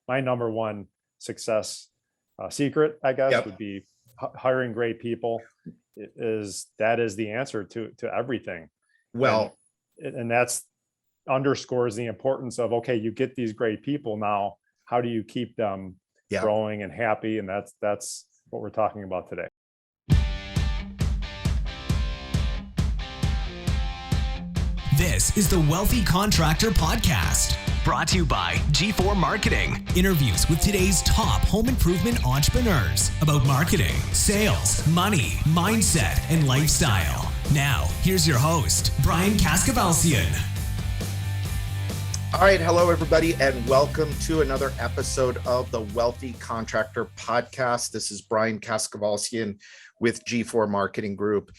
my number one success secret, I guess, Yep. would be hiring great people. That is the answer to everything. Well, And that's underscores the importance of, okay, you get these great people now. How do you keep them yeah. growing and happy? And that's what we're talking about today. This is the Wealthy Contractor Podcast, brought to you by G4 Marketing. Interviews with today's top home improvement entrepreneurs about marketing, sales, money, mindset, and lifestyle. Now, here's your host, Brian Kaskavalciyan. All right. Hello, everybody, and welcome to another episode of the Wealthy Contractor Podcast. This is Brian Kaskavalciyan with G4 Marketing Group.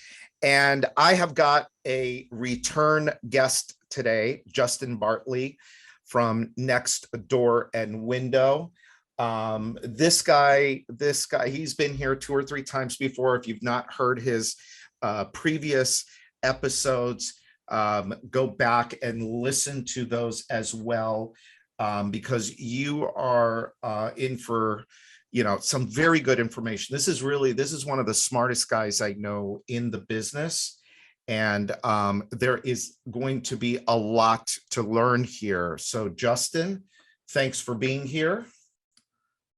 And I have got a return guest today, Justin Bartley from Next Door and Window. This guy, he's been here 2 or 3 times before. If you've not heard his previous episodes, go back and listen to those as well, because you are in for some very good information. This is one of the smartest guys I know in the business, and there is going to be a lot to learn here. So Justin, thanks for being here.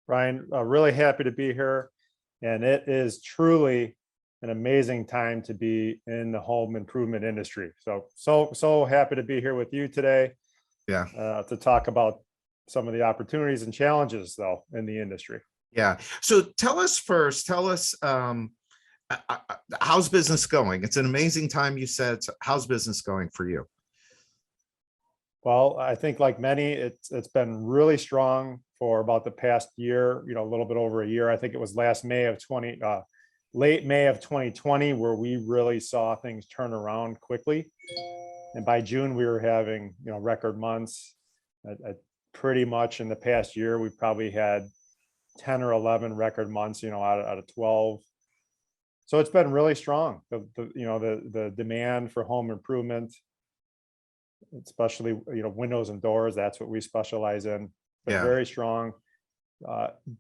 Brian, really happy to be here, and it is truly an amazing time to be in the home improvement industry. So happy to be here with you today. Yeah. To talk about some of the opportunities and challenges though in the industry. Yeah. So tell us how's business going? It's an amazing time, you said. So how's business going for you? Well, I think like many, it's been really strong for about the past year, a little bit over a year. I think it was late May of 2020, where we really saw things turn around quickly. And by June, we were having, record months. Pretty much in the past year, we probably had 10 or 11 record months, out of 12. So it's been really strong. The demand for home improvement, especially, windows and doors, that's what we specialize in, but Yeah. very strong.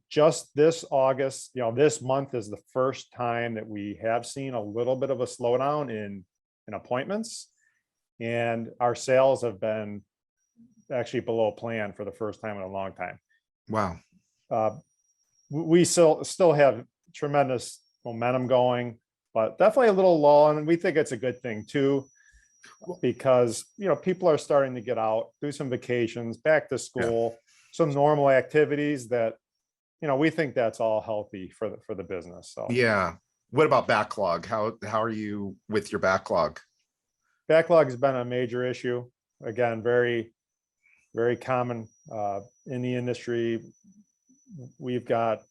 Just this August, this month is the first time that we have seen a little bit of a slowdown in appointments, and our sales have been actually below plan for the first time in a long time. Wow. We still have tremendous momentum going, but definitely a little lull, and we think it's a good thing too, because people are starting to get out, do some vacations, back to school, some normal activities that we think that's all healthy for the business. So yeah. What about backlog? How are you with your backlog? Backlog has been a major issue. Again, very, very common in the industry. We've got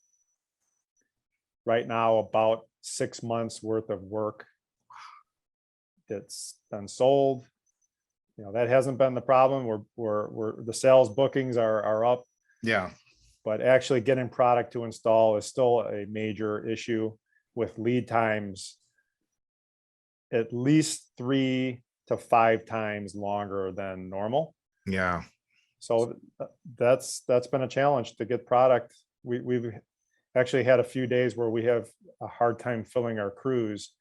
right now about 6 months worth of work that's been sold. That hasn't been the problem. We're the sales bookings are up. Yeah. But actually getting product to install is still a major issue, with lead times at least 3 to 5 times longer than normal. Yeah. So that's been a challenge to get product. We've actually had a few days where we have a hard time filling our crews,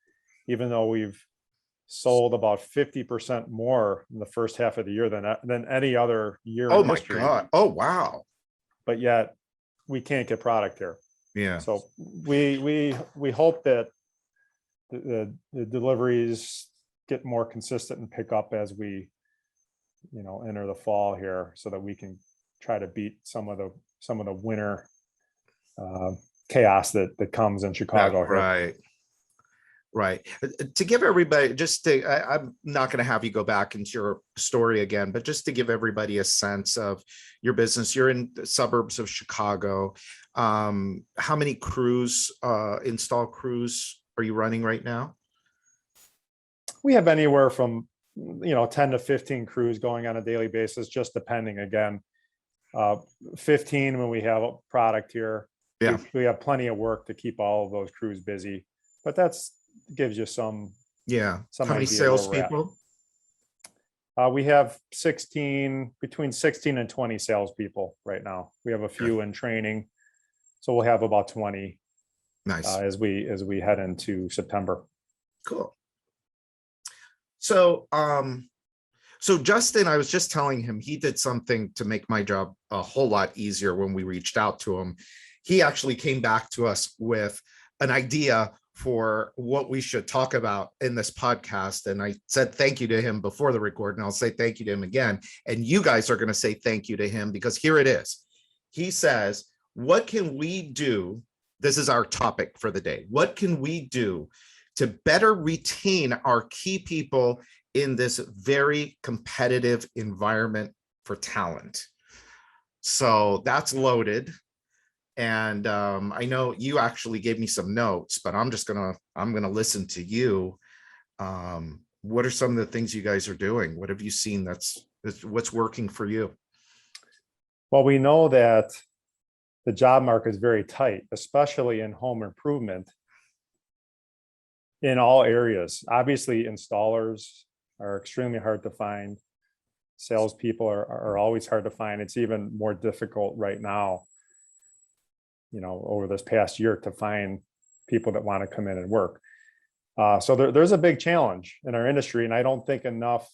even though we've sold about 50% more in the first half of the year than any other year in history. My God. Oh, wow. But yet we can't get product here. Yeah. So we hope that the deliveries get more consistent and pick up as we enter the fall here, so that we can try to beat some of the winter chaos that comes in Chicago. Right. To give everybody, I'm not going to have you go back into your story again, but just to give everybody a sense of your business. You're in the suburbs of Chicago. How many install crews are you running right now? We have anywhere from 10 to 15 crews going on a daily basis, just depending. Again, 15 when we have a product here. Yeah. We have plenty of work to keep all of those crews busy, but gives you some How many idea salespeople? We have between 16 and 20 salespeople right now. We have a few in training, so we'll have about 20 Nice. as we head into September. Cool. So, so Justin, I was just telling him he did something to make my job a whole lot easier when we reached out to him. He actually came back to us with an idea for what we should talk about in this podcast. And I said thank you to him before the record, and I'll say thank you to him again. And you guys are going to say thank you to him, because here it is. He says, what can we do? This is our topic for the day. What can we do to better retain our key people in this very competitive environment for talent? So that's loaded. And I know you actually gave me some notes, but I'm gonna listen to you. What are some of the things you guys are doing? What have you seen that's what's working for you? Well, we know that the job market is very tight, especially in home improvement in all areas. Obviously, installers are extremely hard to find. Salespeople are always hard to find. It's even more difficult right now, over this past year, to find people that want to come in and work. So there's a big challenge in our industry, and I don't think enough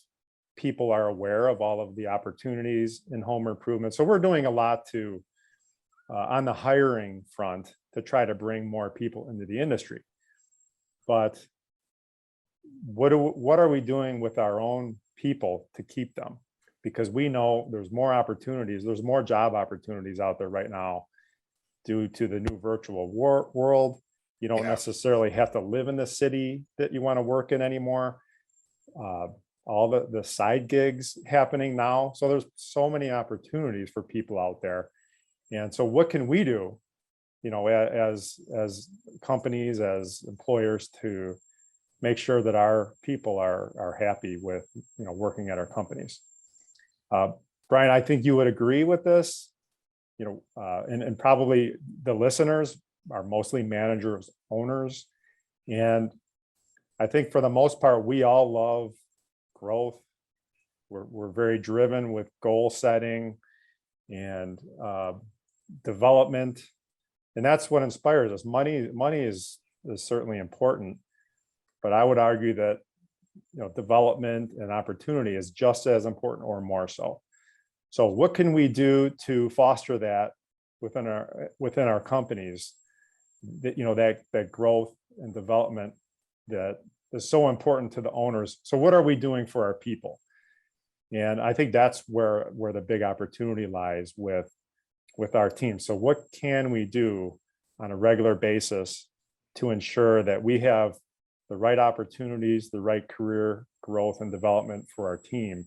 people are aware of all of the opportunities in home improvement. So we're doing a lot on the hiring front to try to bring more people into the industry. But what are we doing with our own people to keep them? Because we know there's more opportunities, there's more job opportunities out there right now due to the new virtual world. You don't necessarily have to live in the city that you want to work in anymore. All the side gigs happening now. So there's so many opportunities for people out there. And so what can we do, as companies, as employers, to make sure that our people are happy with, working at our companies? Brian, I think you would agree with this. And probably the listeners are mostly managers, owners. And I think for the most part, we all love growth. We're very driven with goal setting and development. And that's what inspires us. Money is certainly important, but I would argue that, development and opportunity is just as important or more so. So what can we do to foster that within our companies, that growth and development that is so important to the owners? So what are we doing for our people? And I think that's where the big opportunity lies with our team. So what can we do on a regular basis to ensure that we have the right opportunities, the right career growth and development for our team?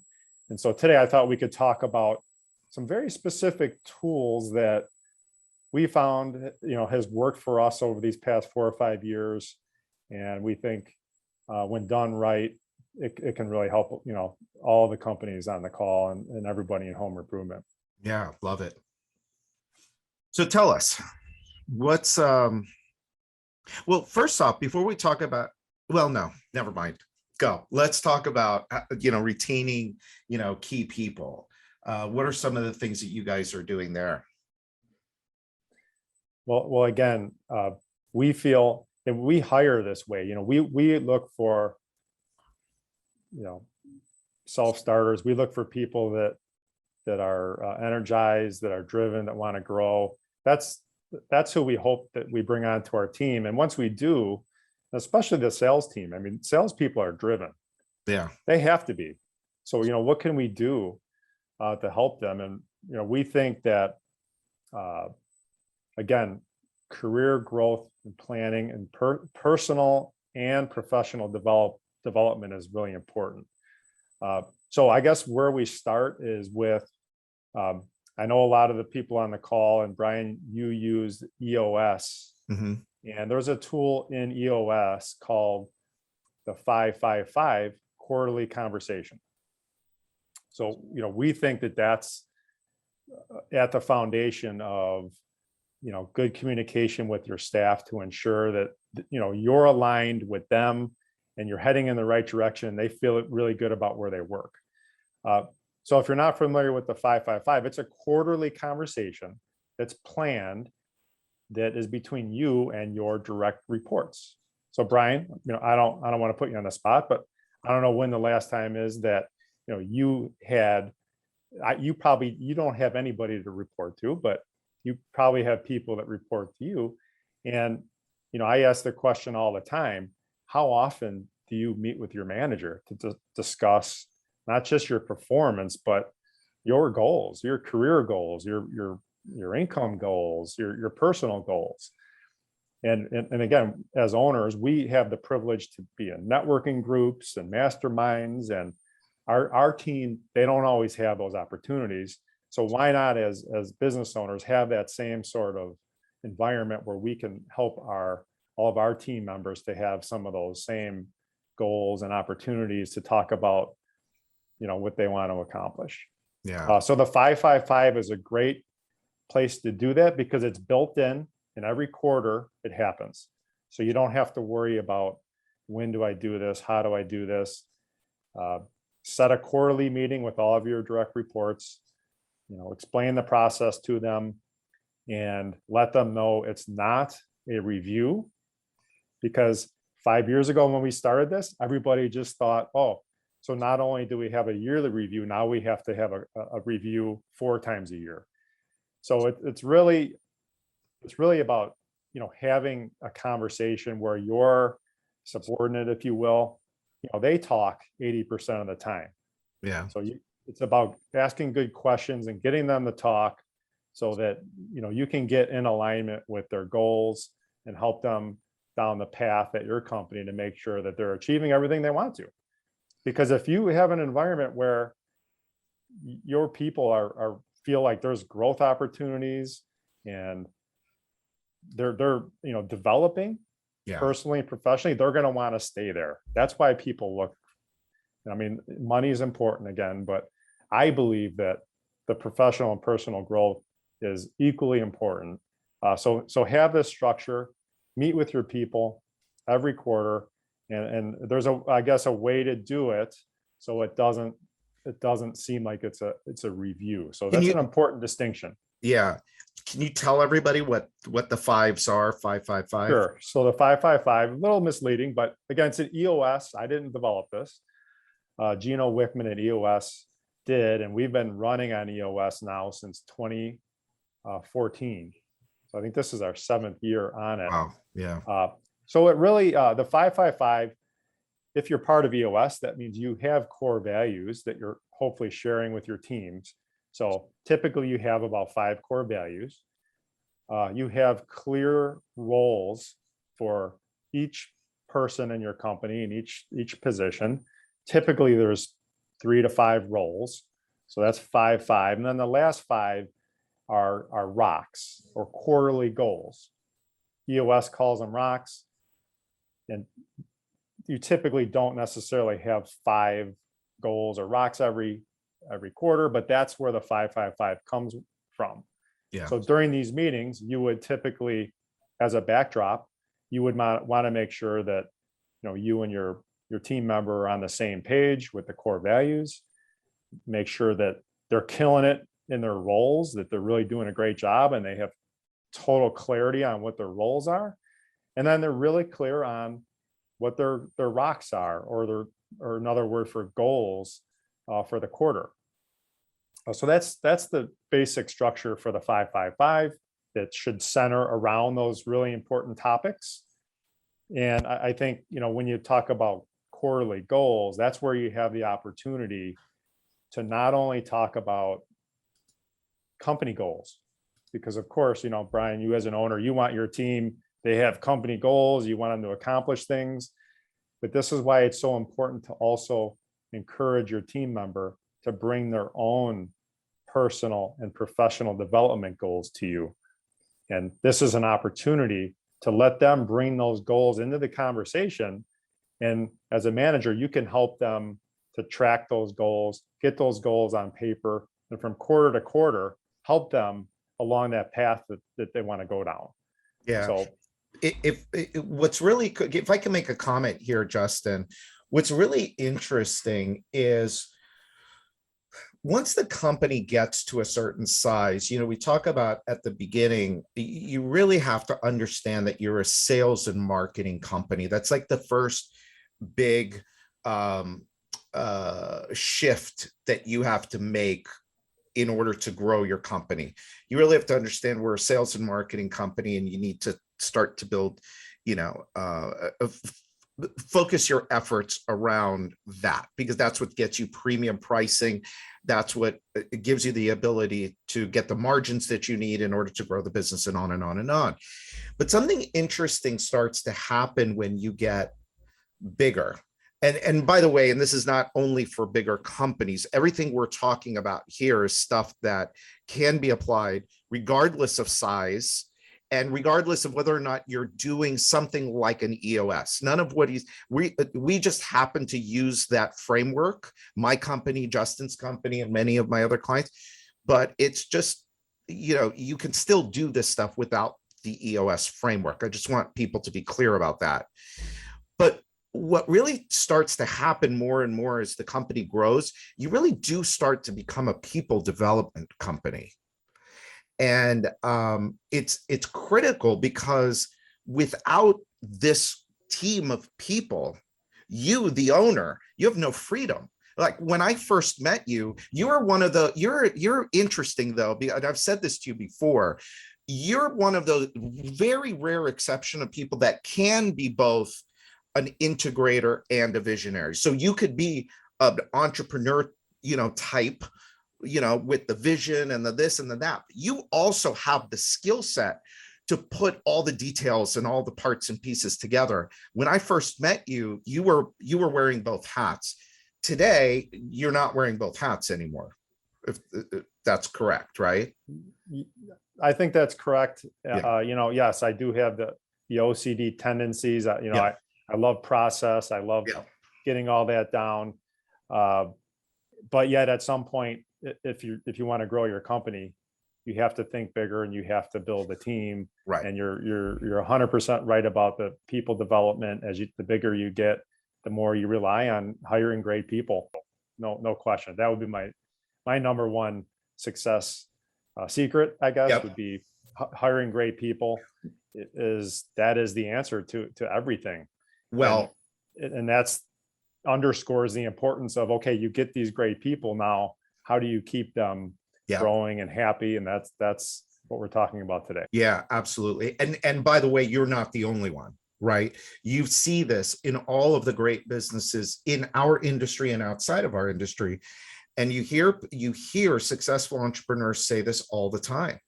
And so today I thought we could talk about some very specific tools that we found, has worked for us over these past 4 or 5 years. And we think when done right, it can really help, all the companies on the call and everybody in home improvement. Yeah, love it. So tell us, what's, well, first off, before we talk about, well, no, never mind. Go. Let's talk about, retaining, key people. What are some of the things that you guys are doing there? Well, again, we feel, and we hire this way, we look for, self-starters. We look for people that are energized, that are driven, that want to grow. That's who we hope that we bring onto our team. And once we do, especially the sales team, salespeople are driven. Yeah, they have to be. So, what can we do to help them? And, we think that, again, career growth and planning and personal and professional development is really important. So I guess where we start is with, I know a lot of the people on the call, and Brian, you used EOS. Mm-hmm. And there's a tool in EOS called the 555 quarterly conversation. So, we think that that's at the foundation of, good communication with your staff to ensure that, you're aligned with them and you're heading in the right direction. They feel really good about where they work. So if you're not familiar with the 555, it's a quarterly conversation that's planned, that is between you and your direct reports. So Brian, I don't want to put you on the spot, but I don't know when the last time is that, you don't have anybody to report to, but you probably have people that report to you. And, I ask the question all the time, how often do you meet with your manager to discuss not just your performance, but your goals, your career goals, your income goals, your personal goals? And again, as owners, we have the privilege to be in networking groups and masterminds, and our team, they don't always have those opportunities. So why not, as business owners, have that same sort of environment where we can help all of our team members to have some of those same goals and opportunities to talk about, what they want to accomplish. Yeah. So the 555 is a great place to do that because it's built in, and every quarter it happens. So you don't have to worry about, when do I do this? How do I do this? Set a quarterly meeting with all of your direct reports, explain the process to them, and let them know it's not a review. Because 5 years ago when we started this, everybody just thought, oh, so not only do we have a yearly review, now we have to have a review 4 times a year. So it's really about, having a conversation where your subordinate, if you will, they talk 80% of the time. Yeah. So it's about asking good questions and getting them to talk so that, you can get in alignment with their goals and help them down the path at your company to make sure that they're achieving everything they want to. Because if you have an environment where your people are feel like there's growth opportunities and they're developing personally and professionally, they're going to want to stay there. That's why people look. Money is important again, but I believe that the professional and personal growth is equally important. So have this structure, meet with your people every quarter, and there's a way to do it so it doesn't seem like it's a review. So that's an important distinction. Yeah. Can you tell everybody what the fives are? 555. Sure. So the 555, a little misleading, but again, it's an EOS. I didn't develop this. Gino Wickman at EOS did, and we've been running on EOS now since 2014. So I think this is our 7th year on it. Wow. Yeah. So it really, the 555, if you're part of EOS, that means you have core values that you're hopefully sharing with your teams. So typically you have about 5 core values. You have clear roles for each person in your company and each position. Typically there's 3 to 5 roles. So that's 5-5. And then the last 5 are rocks or quarterly goals. EOS calls them rocks. And you typically don't necessarily have 5 goals or rocks every quarter, but that's where the 555 comes from. Yeah. So during these meetings, you would typically, as a backdrop, you would want to make sure that you and your team member are on the same page with the core values. Make sure that they're killing it in their roles, that they're really doing a great job, and they have total clarity on what their roles are. And then they're really clear on what their rocks are, or another word for goals for the quarter. So that's the basic structure for the 555. That should center around those really important topics. And I think, when you talk about quarterly goals, that's where you have the opportunity to not only talk about company goals, because of course, Brian, you as an owner, you want your team, they have company goals, you want them to accomplish things. But this is why it's so important to also encourage your team member to bring their own personal and professional development goals to you. And this is an opportunity to let them bring those goals into the conversation. And as a manager, you can help them to track those goals, get those goals on paper, and from quarter to quarter, help them along that path that they want to go down. Yeah. So if I can make a comment here, Justin, what's really interesting is once the company gets to a certain size, we talk about at the beginning, you really have to understand that you're a sales and marketing company. That's like the first big shift that you have to make in order to grow your company. You really have to understand we're a sales and marketing company, and you need to start to build, focus your efforts around that, because that's what gets you premium pricing. That's what gives you the ability to get the margins that you need in order to grow the business, and on and on and on. But something interesting starts to happen when you get bigger. And by the way, and this is not only for bigger companies, everything we're talking about here is stuff that can be applied regardless of size, and regardless of whether or not you're doing something like an EOS. None of what we just happen to use that framework, my company, Justin's company, and many of my other clients, but it's just, you can still do this stuff without the EOS framework. I just want people to be clear about that. But what really starts to happen more and more as the company grows, you really do start to become a people development company. And it's critical, because without this team of people, you, the owner, you have no freedom. Like when I first met you, you were one of the, you're interesting though, and I've said this to you before, you're one of those very rare exception of people that can be both an integrator and a visionary. So you could be an entrepreneur, type, with the vision and the this and the that. You also have the skill set to put all the details and all the parts and pieces together. When I first met you, you were wearing both hats. Today, you're not wearing both hats anymore. If that's correct, right? I think that's correct. Yeah. Yes, I do have the OCD tendencies. Yeah. I love process. I love getting all that down. But yet at some point, if you want to grow your company, you have to think bigger, and you have to build a team. Right. And you're 100% right about the people development. The bigger you get, the more you rely on hiring great people. No question. That would be my number one success secret, I guess, would be hiring great people. That is the answer to everything. Well, and that's underscores the importance of, okay, you get these great people. Now, how do you keep them growing and happy? And that's what we're talking about today. Yeah, absolutely. And by the way, you're not the only one, right? You see this in all of the great businesses in our industry and outside of our industry. And you hear successful entrepreneurs say this all the time.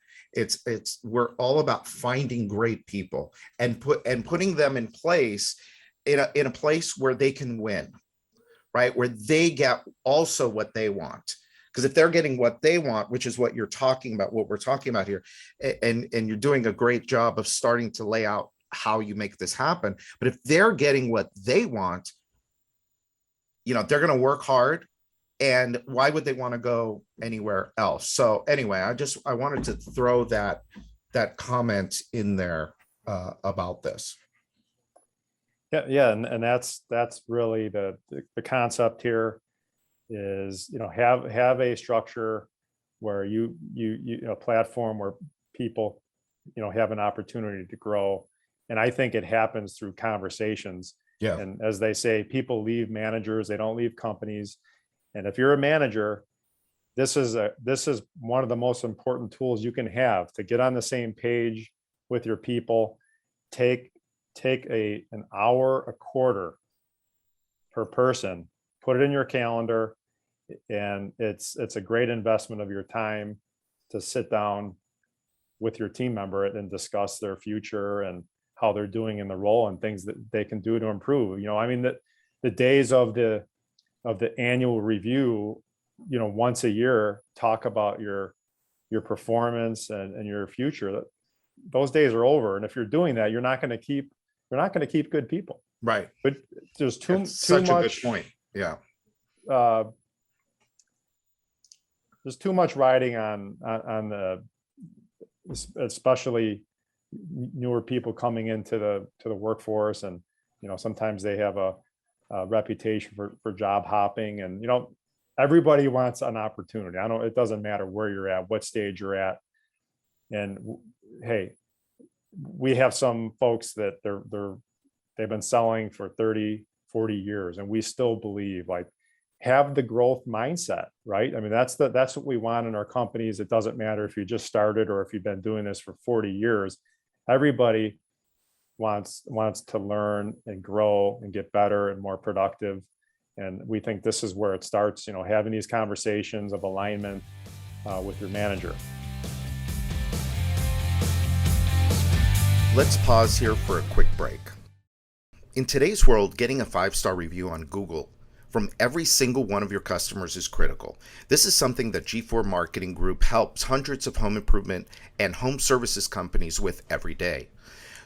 We're all about finding great people and putting them in place in a place where they can win, right? Where they get also what they want. Because if they're getting what they want, which is what you're talking about, what we're talking about here, and you're doing a great job of starting to lay out how you make this happen. But if they're getting what they want, they're going to work hard. And why would they want to go anywhere else? So anyway, I wanted to throw that comment in there about this. Yeah, and that's really the concept here is, have a structure where you a platform where people have an opportunity to grow. And I think it happens through conversations. Yeah. And as they say, people leave managers, they don't leave companies. And if you're a manager, this is one of the most important tools you can have to get on the same page with your people. Take an hour a quarter per person, put it in your calendar, and it's a great investment of your time to sit down with your team member and discuss their future and how they're doing in the role and things that they can do to improve. The days of the annual review, once a year, talk about your performance and your future. Those days are over. And if you're doing that, you're not going to keep good people. Right. But there's too much. A good point. Yeah. There's too much riding on especially newer people coming into the workforce, and sometimes they have a reputation for job hopping, and everybody wants an opportunity. It doesn't matter where you're at, what stage you're at. And hey, we have some folks that they've been selling for 30, 40 years, and we still believe, like, have the growth mindset, right? I mean, that's what we want in our companies. It doesn't matter if you just started or if you've been doing this for 40 years. Everybody wants to learn and grow and get better and more productive. And we think this is where it starts, having these conversations of alignment with your manager. Let's pause here for a quick break. In today's world, getting a 5-star review on Google from every single one of your customers is critical. This is something that G4 Marketing Group helps hundreds of home improvement and home services companies with every day.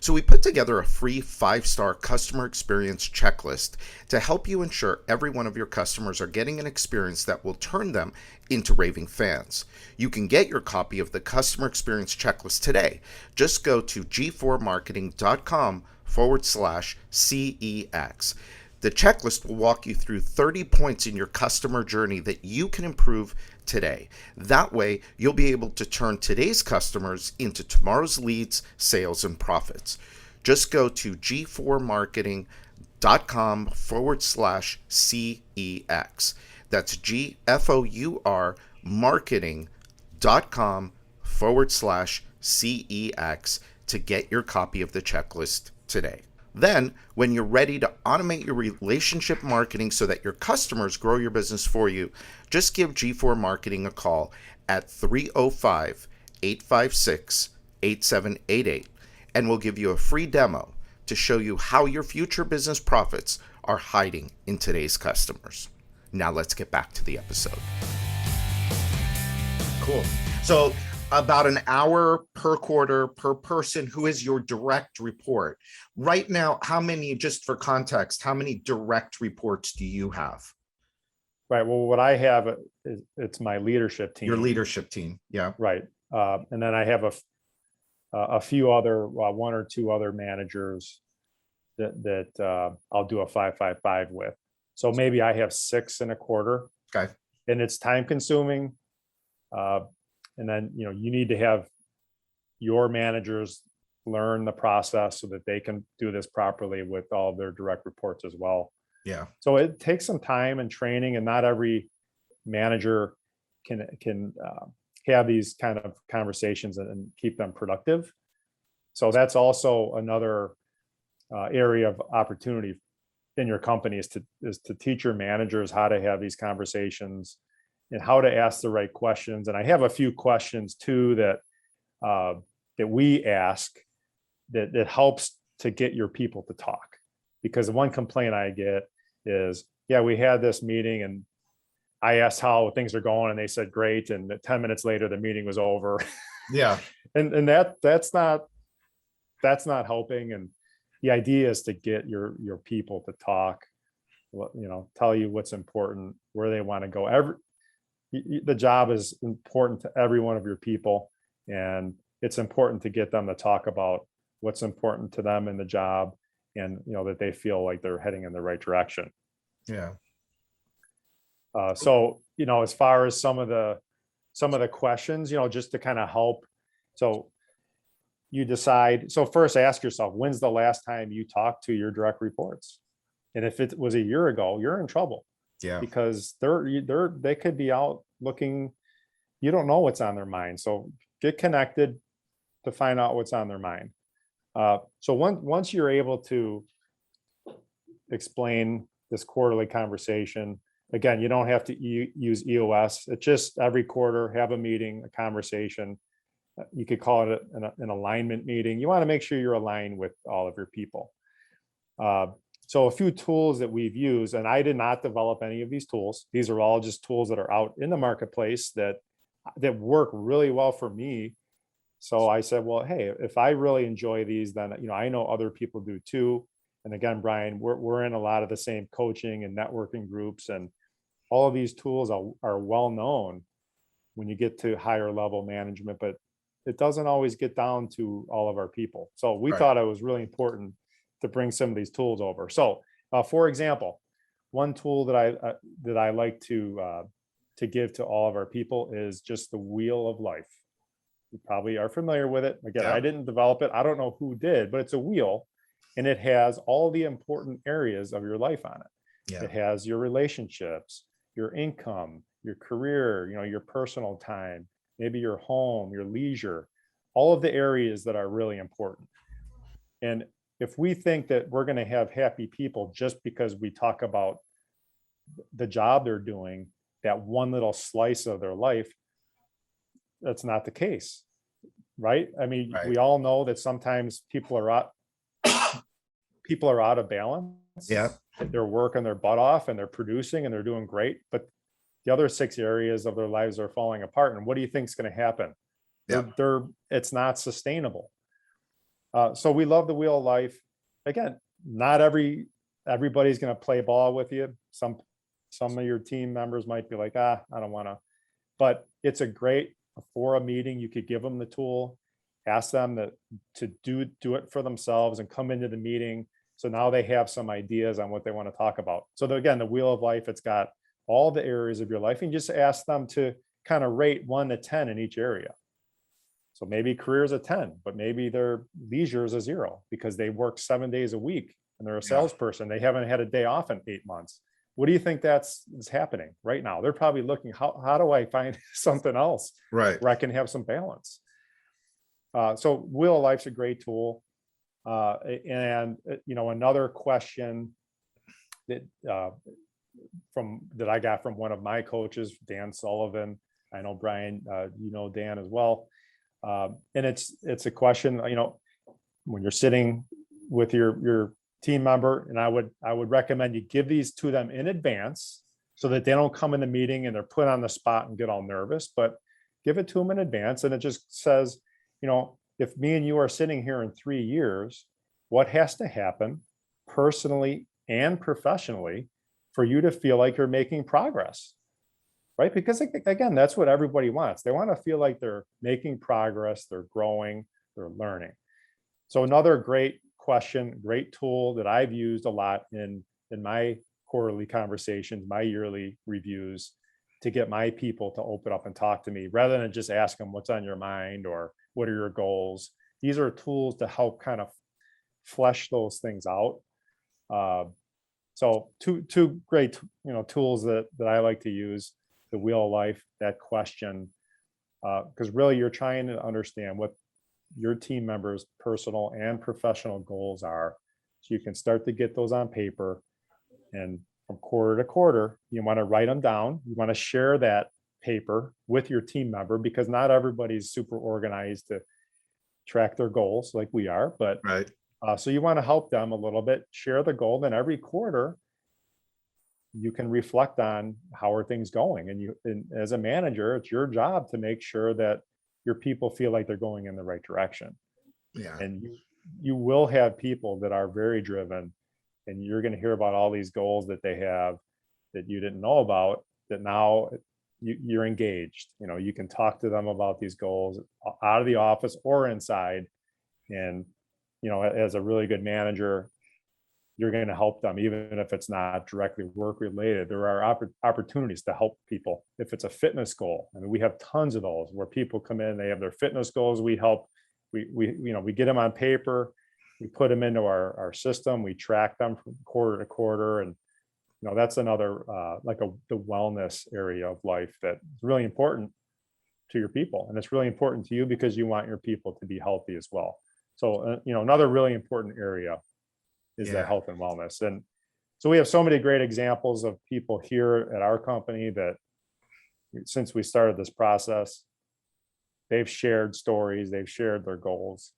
So we put together a free 5-star customer experience checklist to help you ensure every one of your customers are getting an experience that will turn them into raving fans. You can get your copy of the customer experience checklist today. Just go to g4marketing.com/CEX. The checklist will walk you through 30 points in your customer journey that you can improve today. That way, you'll be able to turn today's customers into tomorrow's leads, sales, and profits. Just go to g4marketing.com/CEX. That's GFOUR marketing.com/CEX to get your copy of the checklist today. Then, when you're ready to automate your relationship marketing so that your customers grow your business for you, just give G4 Marketing a call at 305-856-8788, and we'll give you a free demo to show you how your future business profits are hiding in today's customers. Now let's get back to the episode. Cool. So about an hour per quarter per person who is your direct report. Right now, how many, just for context, how many direct reports do you have? Right. Well, what I have is it's my leadership team. Your leadership team. Yeah. Right. And then I have a few other, one or two other managers that I'll do a 5-5-5 with. So maybe I have 6 in a quarter. Okay. And it's time consuming. And then, you need to have your managers learn the process so that they can do this properly with all of their direct reports as well. Yeah. So it takes some time and training, and not every manager can have these kind of conversations and keep them productive. So that's also another area of opportunity in your company is to teach your managers how to have these conversations and how to ask the right questions. And I have a few questions too that we ask that helps to get your people to talk. Because the one complaint I get is, yeah, we had this meeting and I asked how things are going and they said great, and 10 minutes later the meeting was over. Yeah. and that's not helping. And the idea is to get your people to talk, tell you what's important, where they want to go. The job is important to every one of your people, and it's important to get them to talk about what's important to them in the job, and that they feel like they're heading in the right direction. Yeah. So as far as some of the questions, just to kind of help. So you decide. So first, ask yourself, when's the last time you talked to your direct reports? And if it was a year ago, you're in trouble. Yeah. Because they could be out looking. You don't know what's on their mind. So get connected to find out what's on their mind. So once you're able to explain this quarterly conversation, again, you don't have to use EOS. It's just every quarter, have a meeting, a conversation. You could call it an alignment meeting. You want to make sure you're aligned with all of your people. So a few tools that we've used, and I did not develop any of these tools. These are all just tools that are out in the marketplace that work really well for me. So I said, well, hey, if I really enjoy these, then I know other people do too. And again, Brian, we're in a lot of the same coaching and networking groups, and all of these tools are well known when you get to higher level management, but it doesn't always get down to all of our people. So we thought it was really important to bring some of these tools over. So, for example, one tool that I like to to give to all of our people is just the wheel of life. You probably are familiar with it. Again, Yeah. I didn't develop it. I don't know who did, but it's a wheel, and it has all the important areas of your life on it. Yeah. It has your relationships, your income, your career, your personal time, maybe your home, your leisure, all of the areas that are really important. And if we think that we're going to have happy people just because we talk about the job they're doing, that one little slice of their life, that's not the case, right? I mean, Right. we all know that sometimes people are out of balance. Yeah. They're working their butt off and they're producing and they're doing great, but the other 6 areas of their lives are falling apart. And what do you think is going to happen? Yeah. It's not sustainable. So we love the wheel of life. Again, not everybody's going to play ball with you. Some of your team members might be like, I don't want to, but it's a great, for a meeting, you could give them the tool, ask them to do it for themselves and come into the meeting. So now they have some ideas on what they want to talk about. So again, the wheel of life, it's got all the areas of your life, and just ask them to kind of rate 1 to 10 in each area. So maybe career is a 10, but maybe their leisure is a 0 because they work 7 days a week and they're a salesperson. They haven't had a day off in 8 months. What do you think is happening right now? They're probably looking, how do I find something else Right. where I can have some balance? So Wheel of Life's a great tool. And another question that I got from one of my coaches, Dan Sullivan. I know Brian, Dan as well. And it's a question, when you're sitting with your team member, and I would recommend you give these to them in advance so that they don't come in the meeting and they're put on the spot and get all nervous, but give it to them in advance. And it just says, if me and you are sitting here in 3 years, what has to happen personally and professionally for you to feel like you're making progress? Right? Because again, that's what everybody wants. They want to feel like they're making progress, they're growing, they're learning. So another great question, great tool that I've used a lot in my quarterly conversations, my yearly reviews, to get my people to open up and talk to me rather than just ask them what's on your mind or what are your goals. These are tools to help kind of flesh those things out. So two great tools that I like to use: the Wheel of Life, that question, because really you're trying to understand what your team members' personal and professional goals are, so you can start to get those on paper. And from quarter to quarter, you want to write them down. You want to share that paper with your team member, because not everybody's super organized to track their goals like we are, but Right. So you want to help them a little bit, share the goal. Then every quarter, you can reflect on how are things going. And as a manager, it's your job to make sure that your people feel like they're going in the right direction. Yeah. And you will have people that are very driven, and you're going to hear about all these goals that they have that you didn't know about, that now you're engaged. You can talk to them about these goals out of the office or inside. And, as a really good manager, you're going to help them, even if it's not directly work related. There are opportunities to help people. If it's a fitness goal, I mean, we have tons of those where people come in, they have their fitness goals. We help, we get them on paper, we put them into our system, we track them from quarter to quarter. And, that's another, the wellness area of life that's really important to your people. And it's really important to you because you want your people to be healthy as well. So, another really important area is that health and wellness. And so we have so many great examples of people here at our company that, since we started this process, they've shared stories, they've shared their goals,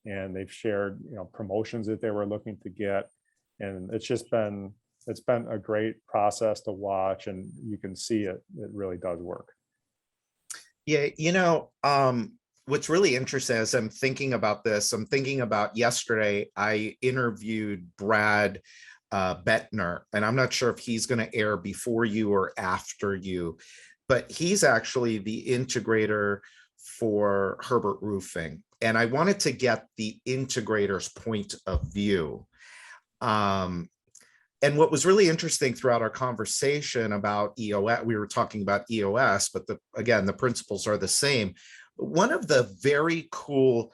and they've shared, promotions that they were looking to get. And it's been a great process to watch, and you can see it really does work. Yeah. What's really interesting as I'm thinking about this, I'm thinking about yesterday, I interviewed Brad Bettner, and I'm not sure if he's going to air before you or after you, but he's actually the integrator for Herbert Roofing. And I wanted to get the integrator's point of view. And what was really interesting throughout our conversation about EOS, we were talking about EOS, but again, the principles are the same. One of the very cool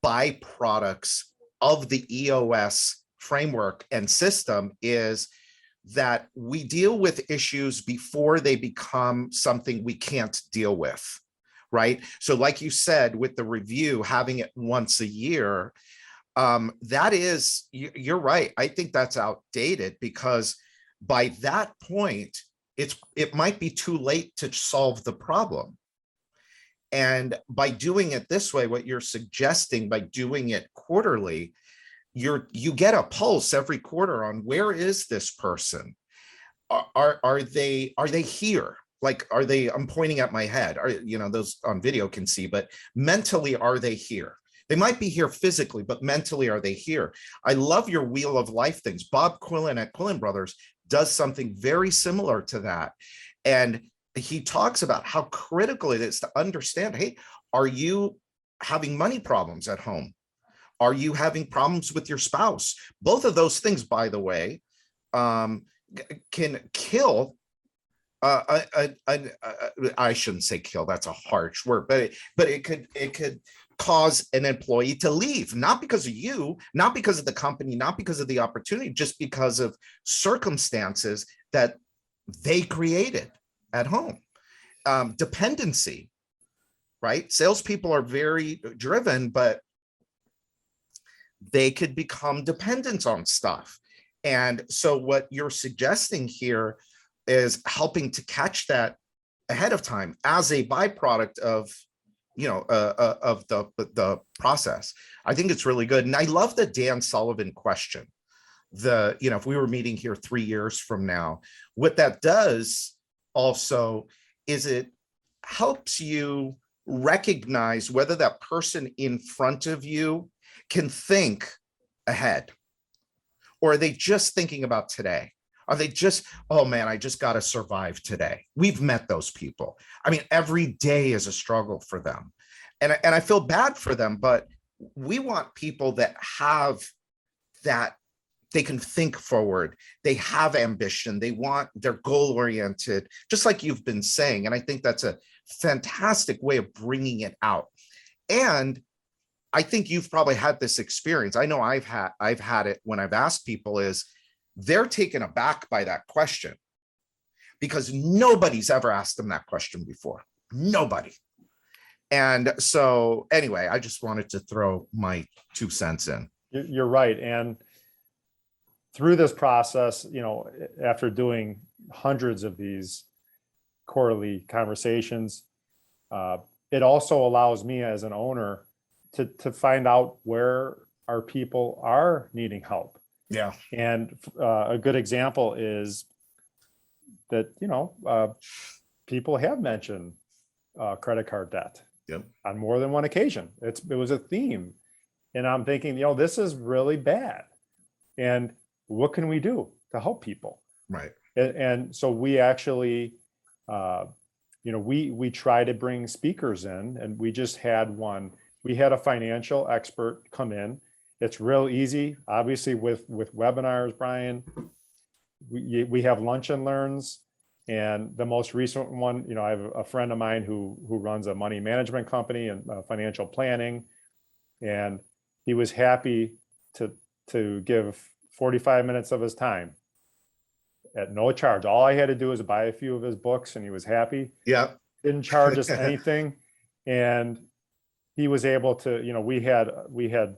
byproducts of the EOS framework and system is that we deal with issues before they become something we can't deal with, right? So like you said, with the review, having it once a year, that is, you're right. I think that's outdated, because by that point, it might be too late to solve the problem. And by doing it this way, what you're suggesting, by doing it quarterly, you get a pulse every quarter on where is this person? Are they here? Like, are they, I'm pointing at my head, those on video can see, but mentally, are they here? They might be here physically, but mentally, are they here? I love your wheel of life things. Bob Quillen at Quillen Brothers does something very similar to that. And he talks about how critical it is to understand, hey, are you having money problems at home? Are you having problems with your spouse? Both of those things, by the way, can kill. I shouldn't say kill. That's a harsh word, but it could cause an employee to leave, not because of you, not because of the company, not because of the opportunity, just because of circumstances that they created at home. Dependency, right? Salespeople are very driven, but they could become dependent on stuff. And so what you're suggesting here is helping to catch that ahead of time as a byproduct of the process. I think it's really good. And I love the Dan Sullivan question. If we were meeting here 3 years from now, what that does also is it helps you recognize whether that person in front of you can think ahead, or are they just thinking about today? Are they just, oh man, I just got to survive today? We've met those people. I mean, every day is a struggle for them. And I feel bad for them, but we want people that have that, they can think forward, they have ambition, they're goal-oriented, just like you've been saying. And I think that's a fantastic way of bringing it out. And I think you've probably had this experience. I know I've had it when I've asked people, is they're taken aback by that question because nobody's ever asked them that question before. Nobody. And so anyway, I just wanted to throw my 2 cents in. You're right. And through this process, after doing hundreds of these quarterly conversations, it also allows me as an owner to find out where our people are needing help. Yeah. And a good example is that, people have mentioned credit card debt. Yep. On more than one occasion. It was a theme. And I'm thinking, this is really bad. And what can we do to help people? Right. And so we actually, we try to bring speakers in, and we just had one. We had a financial expert come in. It's real easy, obviously, with webinars, Brian. We have lunch and learns. And the most recent one, I have a friend of mine who runs a money management company and financial planning. And he was happy to give 45 minutes of his time at no charge. All I had to do was buy a few of his books, and he was happy. Yeah. Didn't charge us anything. And he was able to, we had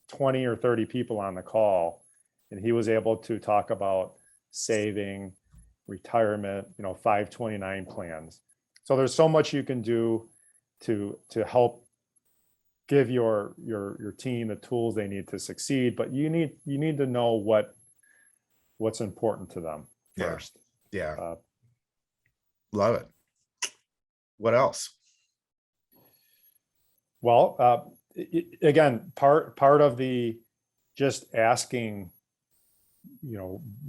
20 or 30 people on the call, and he was able to talk about saving, retirement, 529 plans. So there's so much you can do to help give your team the tools they need to succeed, but you need to know what's important to them first. Yeah. Love it. What else? Well, again, part of the just asking,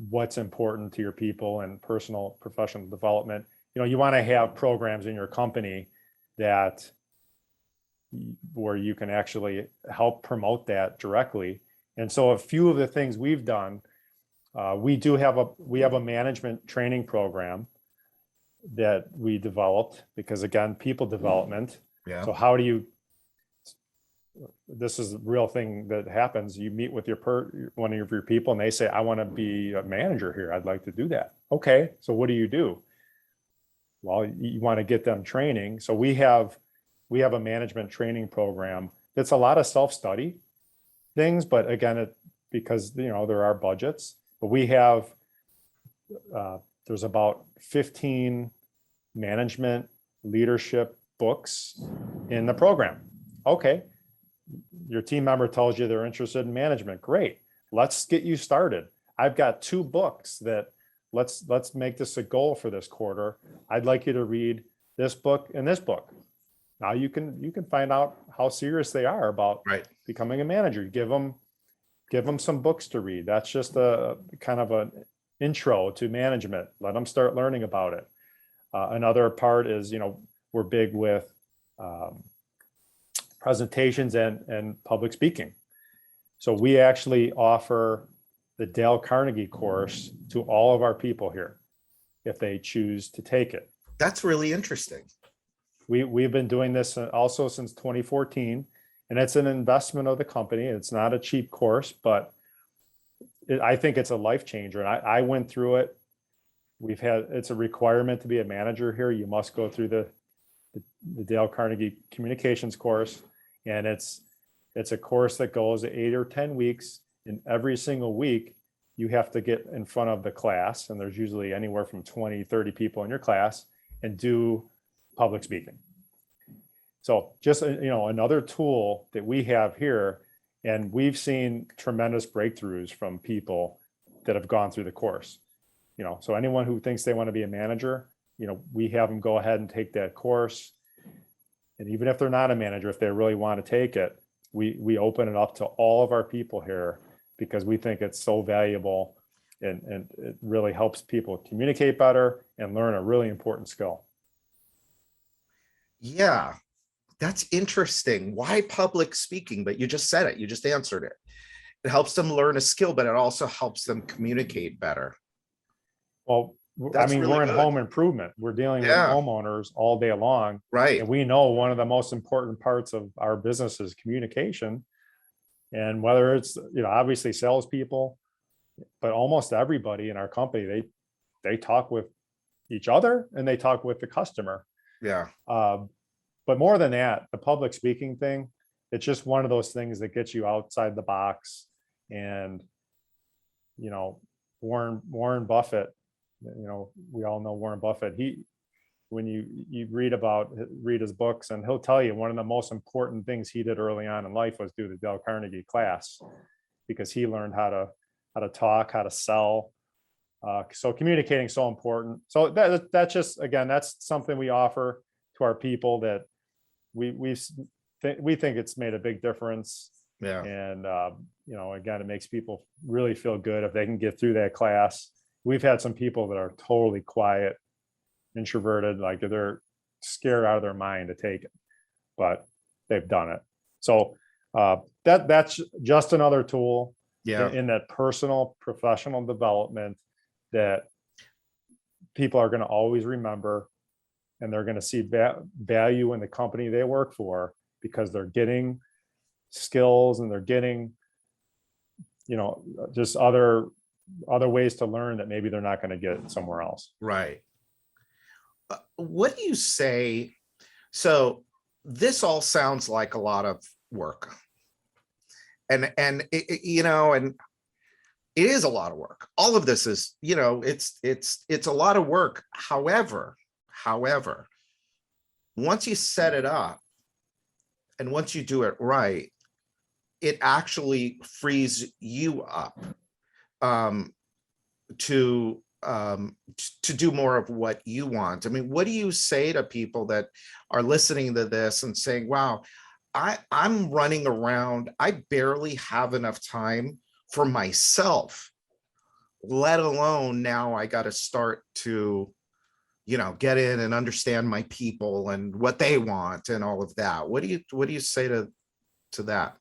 what's important to your people and personal professional development. You want to have programs in your company where you can actually help promote that directly. And so a few of the things we've done We have a management training program that we developed because, again, people development. Yeah. So this is a real thing that happens. You meet with one of your people and they say, I want to be a manager here. I'd like to do that. Okay. So what do you do? Well, you want to get them training. So we have a management training program. That's a lot of self-study things, but again, because there are budgets, but we have there's about 15 management leadership books in the program. Okay, your team member tells you they're interested in management. Great, let's get you started. I've got 2 books that let's make this a goal for this quarter. I'd like you to read this book and this book. Now you can find out how serious they are about becoming a manager. Give them some books to read. That's just a kind of an intro to management. Let them start learning about it. Another part is, we're big with presentations and public speaking. So we actually offer the Dale Carnegie course to all of our people here if they choose to take it. That's really interesting. We've been doing this also since 2014, and it's an investment of the company. It's not a cheap course, but I think it's a life changer. And I went through it. It's a requirement to be a manager here. You must go through the Dale Carnegie communications course. And it's a course that goes 8 or 10 weeks, and every single week you have to get in front of the class. And there's usually anywhere from 20, 30 people in your class and do public speaking. So just, another tool that we have here, and we've seen tremendous breakthroughs from people that have gone through the course. So anyone who thinks they want to be a manager, we have them go ahead and take that course. And even if they're not a manager, if they really want to take it, we open it up to all of our people here because we think it's so valuable, and it really helps people communicate better and learn a really important skill. Yeah, that's interesting. Why public speaking? But you just said it. You just answered it. It helps them learn a skill, but it also helps them communicate better. Well, That's really we're in good. home improvement. We're dealing with homeowners all day long. Right. And we know one of the most important parts of our business is communication. And whether it's, obviously salespeople, but almost everybody in our company, they talk with each other and they talk with the customer. Yeah. But more than that, the public speaking thing, it's just one of those things that gets you outside the box. And, Warren Buffett, we all know Warren Buffett. When you read his books, and he'll tell you one of the most important things he did early on in life was do the Dale Carnegie class, because he learned how to talk, how to sell. So communicating is so important. So that's just, again, that's something we offer to our people that we think it's made a big difference. Yeah. And again, it makes people really feel good if they can get through that class. We've had some people that are totally quiet, introverted, like they're scared out of their mind to take it, but they've done it. So that's just another tool in that personal professional development that people are going to always remember, and they're going to see value in the company they work for because they're getting skills and they're getting, just other ways to learn that maybe they're not going to get somewhere else. Right. What do you say? So this all sounds like a lot of work, and it is a lot of work. All of this is, it's a lot of work. However, once you set it up and once you do it right, it actually frees you up to do more of what you want. I mean, what do you say to people that are listening to this and saying, wow, I'm running around, I barely have enough time for myself, let alone now I got to start to, get in and understand my people and what they want and all of that. What do you say to that?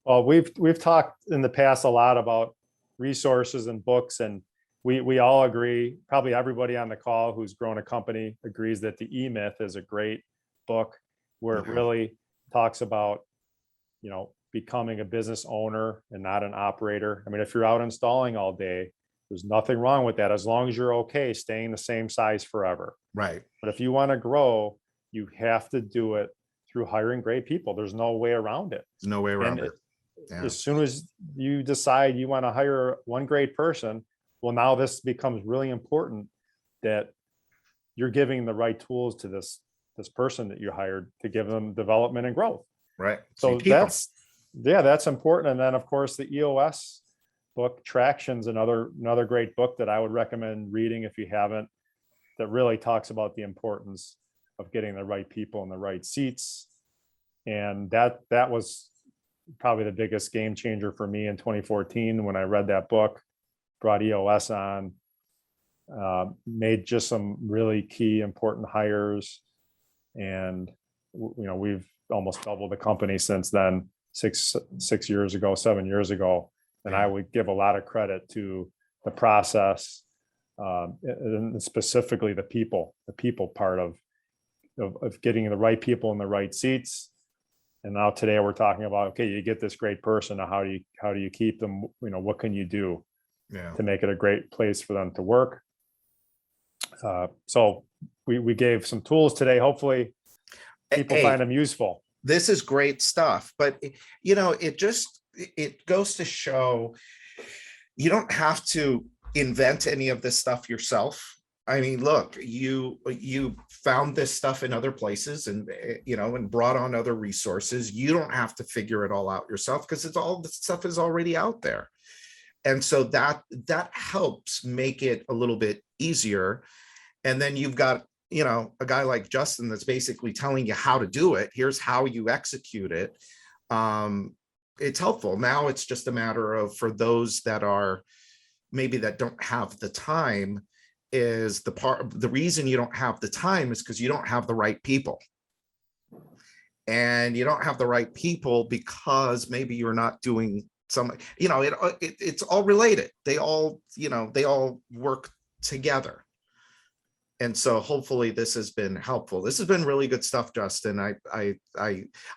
Well, we've talked in the past a lot about resources and books, and we all agree, probably everybody on the call who's grown a company agrees that the E-Myth is a great book where it Okay. really talks about, becoming a business owner and not an operator. I mean, if you're out installing all day, there's nothing wrong with that as long as you're okay staying the same size forever. Right. But if you want to grow, you have to do it through hiring great people. There's no way around it. There's no way around And it. Yeah. as soon as you decide you want to hire one great person, well, now this becomes really important that you're giving the right tools to this person that you hired to give them development and growth. Right. So you keep 'em. that's important. And then of course the EOS book, Traction's another great book that I would recommend reading if you haven't, that really talks about the importance of getting the right people in the right seats. And that was probably the biggest game changer for me in 2014 when I read that book, brought EOS on, made just some really key important hires. And, we've almost doubled the company since then, 7 years ago. And I would give a lot of credit to the process, and specifically the people part of getting the right people in the right seats. And now today we're talking about, okay, you get this great person. Now how do you keep them? What can you do to make it a great place for them to work? So we gave some tools today. Hopefully people find them useful. This is great stuff, but it goes to show you don't have to invent any of this stuff yourself. I mean, look, you found this stuff in other places and brought on other resources. You don't have to figure it all out yourself because the stuff is already out there. And so that helps make it a little bit easier. And then you've got, a guy like Justin that's basically telling you how to do it. Here's how you execute it. It's helpful. Now it's just a matter of, for those that don't have the time, the reason you don't have the time is because you don't have the right people. And you don't have the right people because maybe you're not doing it's all related. They all work together. And so hopefully this has been helpful. This has been really good stuff, Justin. I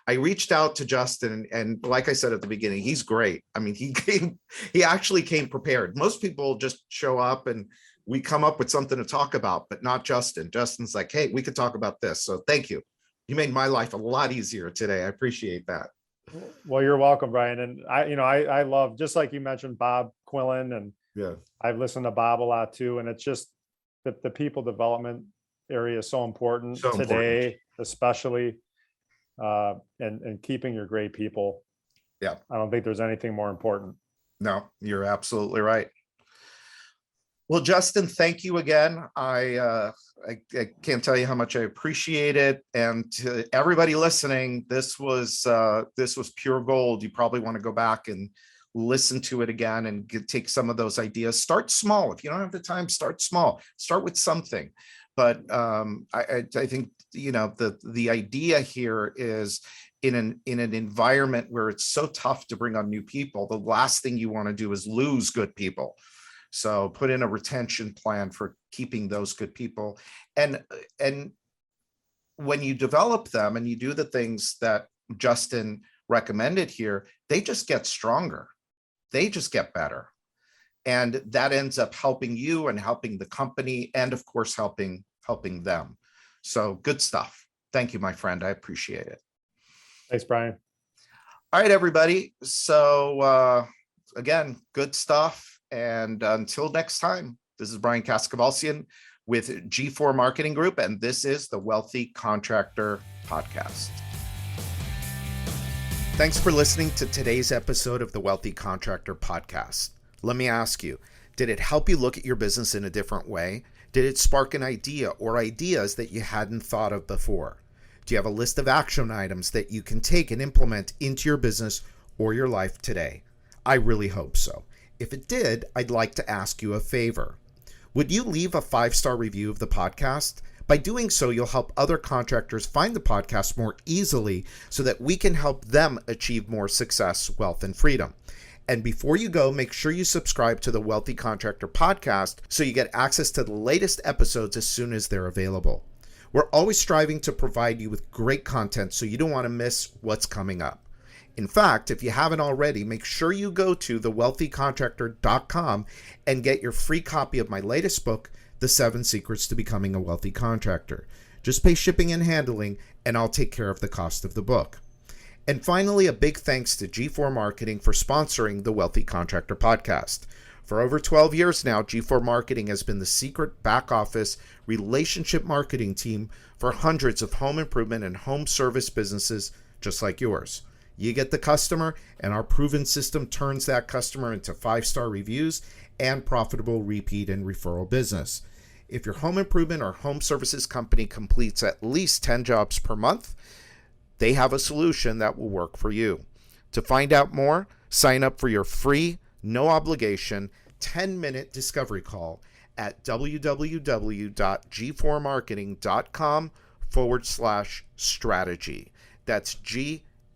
reached out to Justin, and like I said at the beginning, he's great. I mean, he actually came prepared. Most people just show up and we come up with something to talk about, but not Justin. Justin's like, hey, we could talk about this. So thank you. You made my life a lot easier today. I appreciate that. Well, you're welcome, Brian. And I love, just like you mentioned, Bob Quillen, and I've listened to Bob a lot too. And it's just the people development area is so important today, especially, and keeping your great people. Yeah. I don't think there's anything more important. No, you're absolutely right. Well, Justin, thank you again. I can't tell you how much I appreciate it. And to everybody listening, this was pure gold. You probably want to go back and listen to it again and take some of those ideas. Start small. If you don't have the time, start small. Start with something. But I think the idea here is in an environment where it's so tough to bring on new people, the last thing you want to do is lose good people. So put in a retention plan for keeping those good people. And when you develop them and you do the things that Justin recommended here, they just get stronger. They just get better. And that ends up helping you and helping the company, and of course, helping them. So good stuff. Thank you, my friend. I appreciate it. Thanks, Brian. All right, everybody. So again, good stuff. And until next time, this is Brian Kaskavalsian with G4 Marketing Group, and this is the Wealthy Contractor Podcast. Thanks for listening to today's episode of the Wealthy Contractor Podcast. Let me ask you, did it help you look at your business in a different way? Did it spark an idea or ideas that you hadn't thought of before? Do you have a list of action items that you can take and implement into your business or your life today? I really hope so. If it did, I'd like to ask you a favor. Would you leave a 5-star review of the podcast? By doing so, you'll help other contractors find the podcast more easily so that we can help them achieve more success, wealth, and freedom. And before you go, make sure you subscribe to the Wealthy Contractor podcast so you get access to the latest episodes as soon as they're available. We're always striving to provide you with great content so you don't want to miss what's coming up. In fact, if you haven't already, make sure you go to thewealthycontractor.com and get your free copy of my latest book, The 7 Secrets to Becoming a Wealthy Contractor. Just pay shipping and handling, and I'll take care of the cost of the book. And finally, a big thanks to G4 Marketing for sponsoring the Wealthy Contractor podcast. For over 12 years now, G4 Marketing has been the secret back office relationship marketing team for hundreds of home improvement and home service businesses just like yours. You get the customer, and our proven system turns that customer into 5-star reviews and profitable repeat and referral business. If your home improvement or home services company completes at least 10 jobs per month, they have a solution that will work for you. To find out more, sign up for your free, no obligation, 10-minute discovery call at www.g4marketing.com/strategy. That's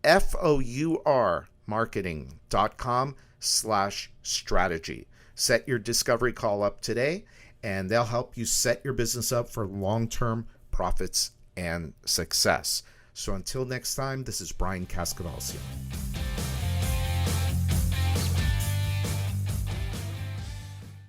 GFOUR marketing.com/strategy. Set your discovery call up today, and they'll help you set your business up for long-term profits and success. So until next time, this is Brian Cascavalcian.